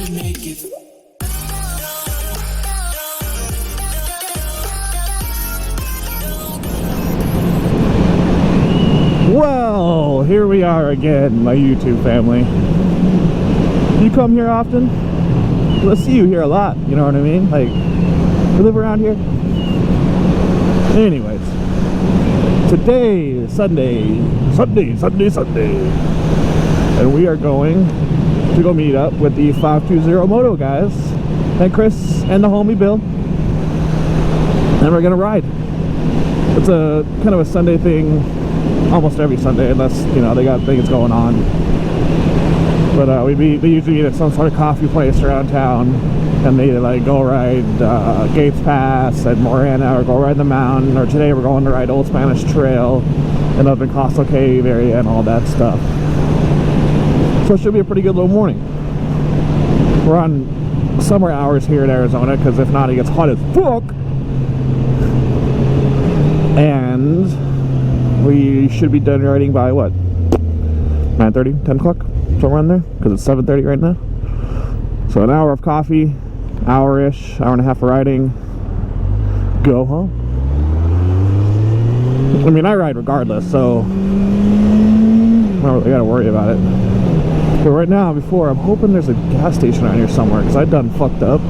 Well, here we are again, my YouTube family. You come here often? Let's see you here a lot, you know what I mean? Like, you live around here? Anyways, today is Sunday, and we are going to go meet up with the 520 Moto guys, and Chris, and the homie Bill, and we're gonna ride. It's a kind of a Sunday thing, almost every Sunday, unless, you know, they got things going on. But they usually eat at some sort of coffee place around town, and they like go ride Gates Pass at Morana, or go ride the mountain, or today we're going to ride Old Spanish Trail and up in Coastal Cave area and all that stuff. So it should be a pretty good little morning. We're on summer hours here in Arizona, because if not, it gets hot as fuck. And we should be done riding by what? 9:30, 10 o'clock? Somewhere in there, because it's 7:30 right now. So an hour of coffee, hour-ish, hour and a half of riding, go home. I mean, I ride regardless, so I don't really gotta worry about it. But right now, I'm hoping there's a gas station around here somewhere, because I done fucked up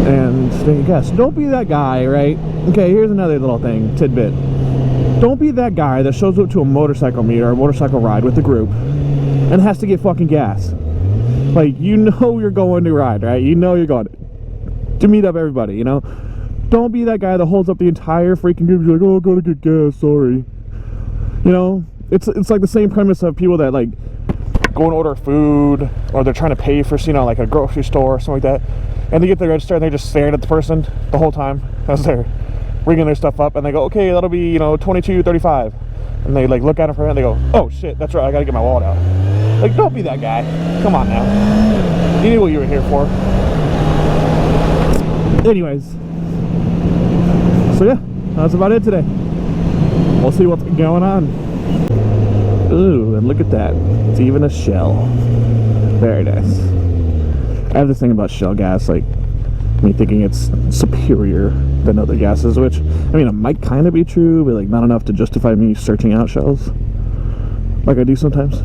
and thinking gas. Don't be that guy, right? Okay, here's another little thing, tidbit. Don't be that guy that shows up to a motorcycle meet or a motorcycle ride with the group and has to get fucking gas. Like, you know you're going to ride, right? You know you're going to meet up everybody, you know? Don't be that guy that holds up the entire freaking group. You're like, oh, I gotta get gas, sorry. You know? It's like the same premise of people that, like, go and order food, or they're trying to pay for, you know, like a grocery store or something like that, and they get to the register and they're just staring at the person the whole time as they're ringing their stuff up, and they go, okay, that'll be, you know, $22.35. And they like look at him for a minute, and they go, oh shit, that's right, I gotta get my wallet out. Like, don't be that guy. Come on now. You knew what you were here for. Anyways. So yeah, that's about it today. We'll see what's going on. Ooh, and look at that. It's even a Shell. Very nice. I have this thing about Shell gas, like, me thinking it's superior than other gases, which, I mean, it might kind of be true, but like not enough to justify me searching out Shells like I do sometimes.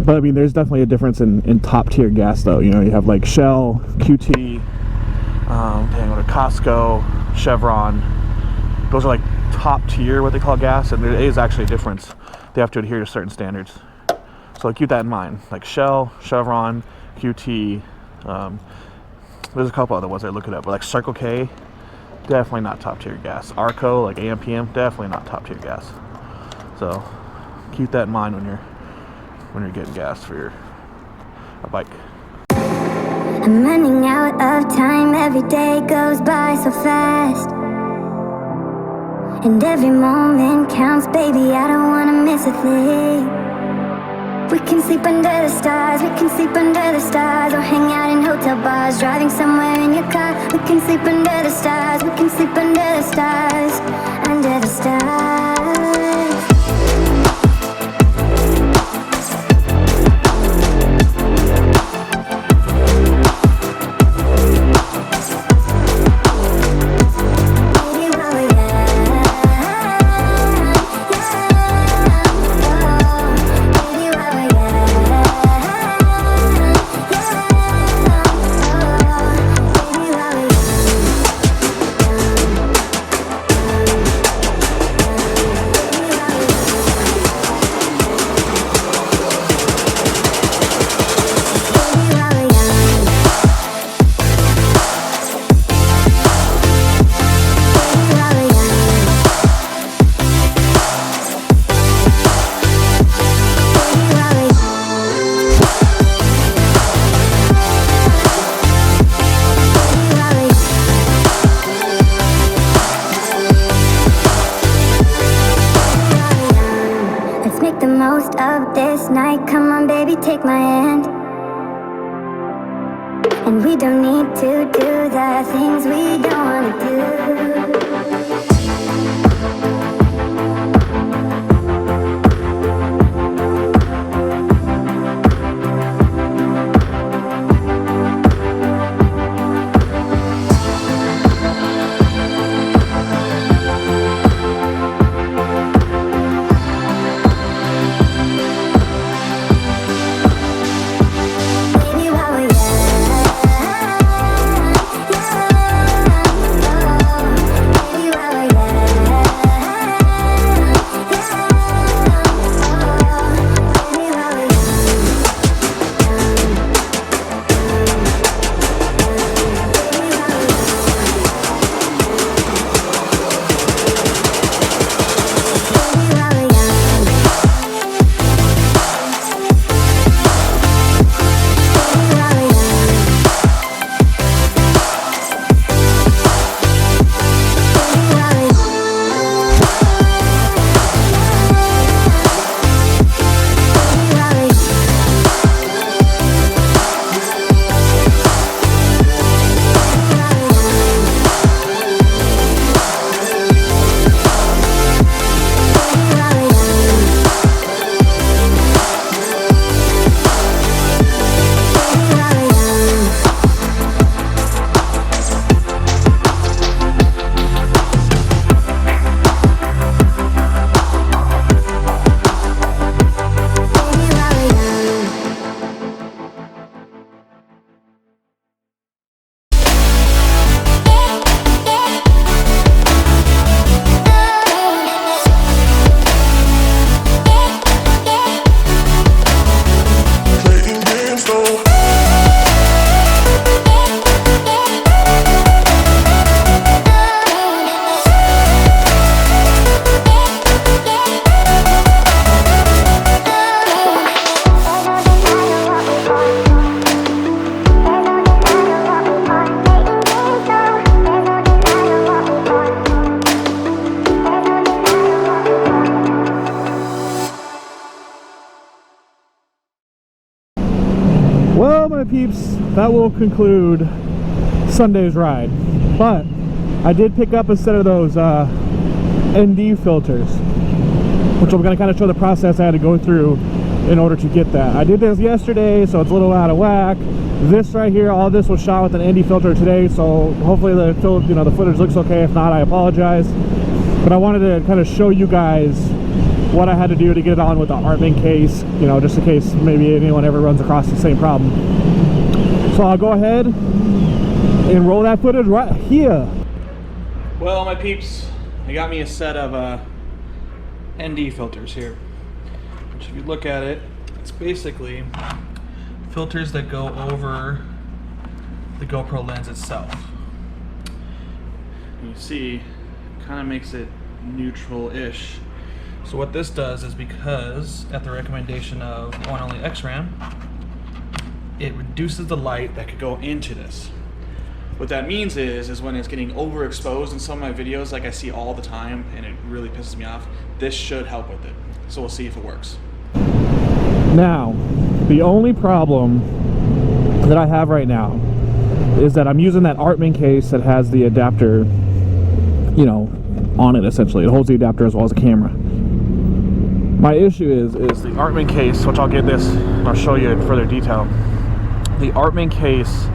But I mean, there's definitely a difference in top tier gas, though. You know, you have like Shell, QT, go to Costco, Chevron. Those are like top tier, what they call gas, and there is actually a difference. They have to adhere to certain standards, so keep that in mind. Like Shell, Chevron, QT. There's a couple other ones I look it up, but like Circle K, definitely not top tier gas. Arco, like AMPM, definitely not top tier gas. So keep that in mind when you're getting gas for a bike. I'm running out of time, every day goes by so fast, and every moment counts, baby, I don't wanna miss a thing. We can sleep under the stars, we can sleep under the stars, or hang out in hotel bars, driving somewhere in your car. We can sleep under the stars, we can sleep under the stars, under the stars. Take my hand, and we don't need to do the things we don't want to do. Well, my peeps, that will conclude Sunday's ride. But I did pick up a set of those ND filters, which I'm going to kind of show the process I had to go through in order to get that. I did this yesterday, so it's a little out of whack. This right here, all this was shot with an ND filter today, so hopefully the footage looks okay. If not, I apologize. But I wanted to kind of show you guys what I had to do to get it on with the Artman case, you know, just in case maybe anyone ever runs across the same problem. So I'll go ahead and roll that footage right here. Well, my peeps, I got me a set of ND filters here, which if you look at it, it's basically filters that go over the GoPro lens itself. And you see, it kind of makes it neutral-ish. So what this does is, because at the recommendation of one only XRAM, it reduces the light that could go into this. What that means is when it's getting overexposed in some of my videos, like I see all the time, and it really pisses me off, this should help with it. So we'll see if it works. Now, the only problem that I have right now is that I'm using that Artman case that has the adapter, you know, on it essentially. It holds the adapter as well as the camera. My issue is the Artman case, which I'll get this, I'll show you in further detail. The Artman case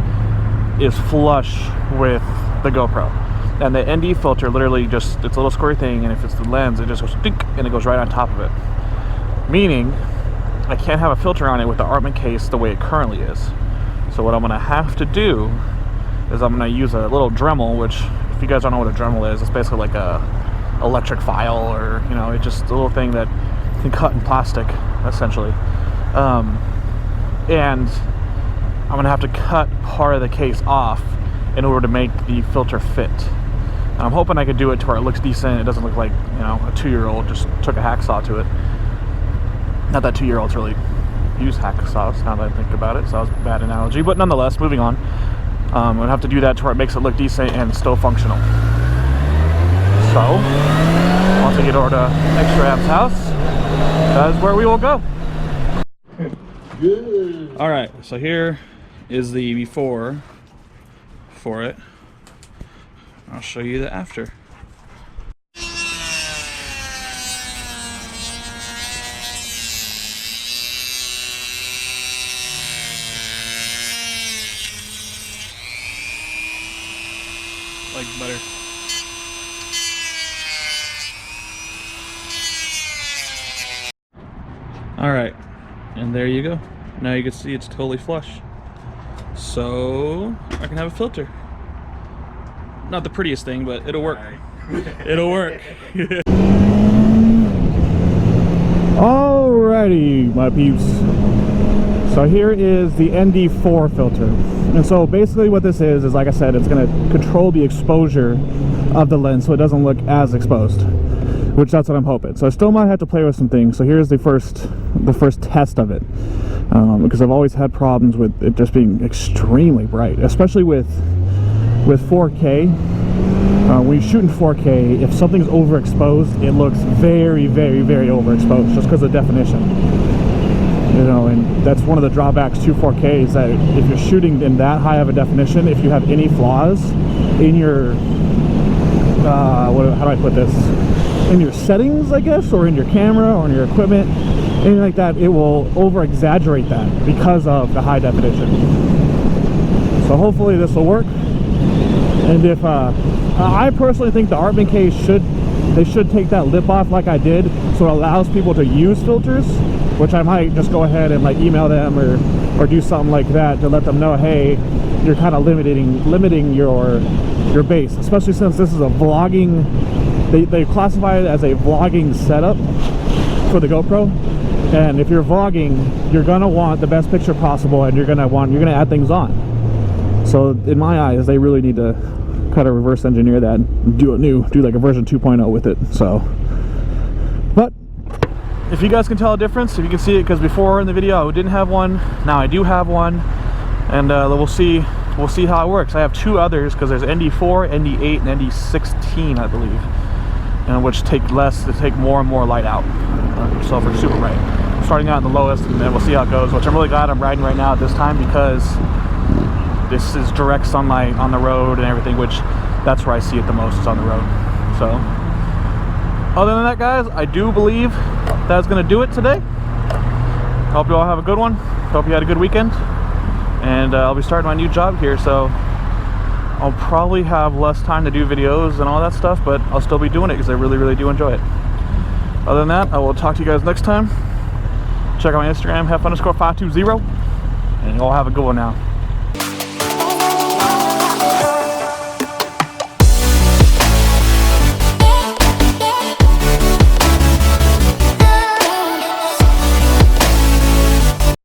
is flush with the GoPro, and the ND filter literally just, it's a little square thing, and if it's the lens, it just goes dink, and it goes right on top of it. Meaning, I can't have a filter on it with the Artman case the way it currently is. So what I'm gonna have to do is I'm gonna use a little Dremel, which, if you guys don't know what a Dremel is, it's basically like a electric file, or, you know, it's just a little thing that can cut in plastic, essentially. And I'm gonna have to cut part of the case off in order to make the filter fit. And I'm hoping I could do it to where it looks decent. It doesn't look like, you know, a 2-year-old just took a hacksaw to it. Not that 2-year-olds really use hacksaws, now that I think about it, so that was a bad analogy. But nonetheless, moving on. I'm gonna have to do that to where it makes it look decent and still functional. So, once I get over to XRAM's house, that is where we will go. Good. All right, so here is the before for it. I'll show you the after. Like butter. All right, and there you go. Now you can see it's totally flush. So I can have a filter. Not the prettiest thing, but it'll work. It'll work. Alrighty, my peeps. So here is the ND4 filter. And so basically what this is like I said, it's going to control the exposure of the lens so it doesn't look as exposed, which that's what I'm hoping. So I still might have to play with some things. So here's the first test of it, because I've always had problems with it just being extremely bright, especially with 4K. When you shoot in 4K, if something's overexposed, it looks very, very, very overexposed just because of definition. You know, and that's one of the drawbacks to 4K is that if you're shooting in that high of a definition, if you have any flaws in your, how do I put this? In your settings, I guess, or in your camera or in your equipment, anything like that, it will over-exaggerate that because of the high definition. So hopefully this will work. And if I personally think the Artman case should take that lip off like I did, so it allows people to use filters, which I might just go ahead and like email them or do something like that to let them know, hey, you're kind of limiting your base, especially since this is a vlogging. They classify it as a vlogging setup for the GoPro, and if you're vlogging, you're gonna want the best picture possible, and you're gonna add things on. So in my eyes, they really need to kind of reverse engineer that and do like a version 2.0 with it. So, but if you guys can tell a difference, if you can see it, because before in the video I didn't have one, now I do have one, and we'll see how it works. I have two others because there's ND4, ND8, and ND16, I believe, and which take more and more light out, so for super bright. starting out in the lowest, and then we'll see how it goes, which I'm really glad I'm riding right now at this time, because this is direct sunlight on the road and everything, which that's where I see it the most, is on the road. So other than that, guys, I do believe that's gonna do it today. Hope you all have a good one. Hope you had a good weekend. And I'll be starting my new job here, so I'll probably have less time to do videos and all that stuff, but I'll still be doing it because I really, really do enjoy it. Other than that, I will talk to you guys next time. Check out my Instagram, hef_520, and you all have a good one now.